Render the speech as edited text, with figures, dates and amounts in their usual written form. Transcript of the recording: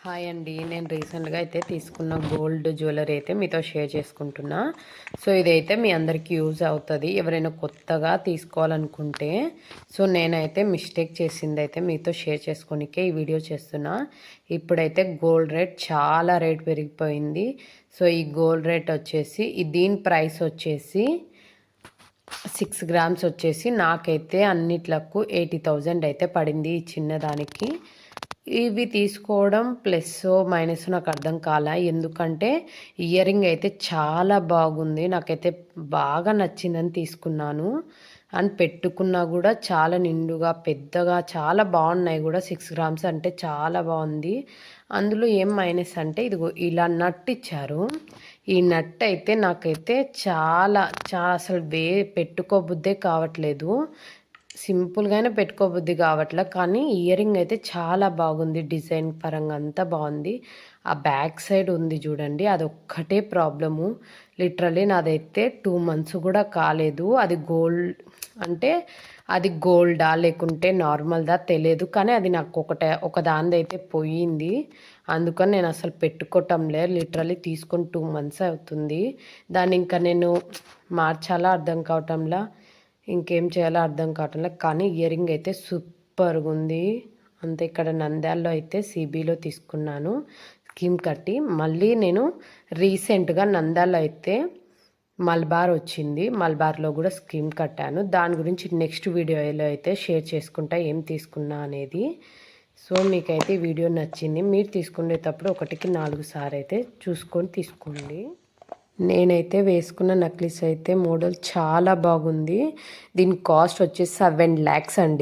Hi అండి. నేను రీసెంట్గా అయితే తీసుకున్న గోల్డ్ జ్యువెలరీ అయితే మీతో షేర్ చేసుకుంటున్నా. సో ఇదైతే మీ అందరికీ యూజ్ అవుతుంది ఎవరైనా కొత్తగా తీసుకోవాలనుకుంటే. సో నేనైతే మిస్టేక్ చేసింది అయితే మీతో షేర్ చేసుకోనికే ఈ వీడియో చేస్తున్నా. ఇప్పుడైతే గోల్డ్ రేట్ చాలా రేట్ పెరిగిపోయింది. సో ఈ గోల్డ్ రేట్ వచ్చేసి దీని ప్రైస్ వచ్చేసి 6 గ్రామ్స్ వచ్చేసి నాకైతే అన్నిట్లకు 80,000 అయితే పడింది ఈ చిన్నదానికి. ఇవి తీసుకోవడం ప్లస్ మైనస్ నాకు అర్థం కాలే. ఎందుకంటే ఇయర్ రింగ్ అయితే చాలా బాగుంది, నాకైతే బాగా నచ్చిందని తీసుకున్నాను. అండ్ పెట్టుకున్నా కూడా చాలా నిండుగా పెద్దగా చాలా బాగున్నాయి కూడా. 6 గ్రామ్స్ అంటే చాలా బాగుంది. అందులో ఏం మైనస్ అంటే ఇదిగో ఇలా నట్ ఇచ్చారు. ఈ నట్ అయితే నాకైతే చాలా చాలా అసలు పెట్టుకోబుద్దే కావట్లేదు. సింపుల్గానే పెట్టుకోబుద్ది కావట్లే. కానీ ఇయర్ రింగ్ అయితే చాలా బాగుంది, డిజైన్ పరంగా అంతా బాగుంది. ఆ బ్యాక్ సైడ్ ఉంది చూడండి, అదొక్కటే ప్రాబ్లము. లిటరలీ నాదైతే 2 మంత్స్ కూడా కాలేదు. అది గోల్డ్ అంటే అది గోల్డా లేకుంటే నార్మల్దా తెలియదు, కానీ అది నాకు ఒక దానిదైతే పోయింది. అందుకని నేను అసలు పెట్టుకోవటం లేదు. లిటరలీ తీసుకొని 2 మంత్స్ అవుతుంది. దాన్ని ఇంకా నేను మార్చాలా అర్థం కావటంలా, ఇంకేం చేయాలో అర్థం కావట్లేదు. కానీ ఇయర్ రింగ్ అయితే సూపర్గా ఉంది. అంతే ఇక్కడ నంద్యాలలో అయితే సిబిలో తీసుకున్నాను స్కీమ్ కట్టి. మళ్ళీ నేను రీసెంట్గా నంద్యాలలో అయితే మల్బార్ వచ్చింది, మల్బార్లో కూడా స్కీమ్ కట్టాను. దాని గురించి నెక్స్ట్ వీడియోలో అయితే షేర్ చేసుకుంటా ఏం తీసుకున్నా అనేది. సో మీకైతే వీడియో నచ్చింది, మీరు తీసుకునేటప్పుడు 1కి 4 సార్లు అయితే చూసుకొని తీసుకోండి. నేనైతే వేసుకున్న నెక్లెస్ అయితే మోడల్ చాలా బాగుంది. దీని కాస్ట్ వచ్చేసి 7 lakhs అండి.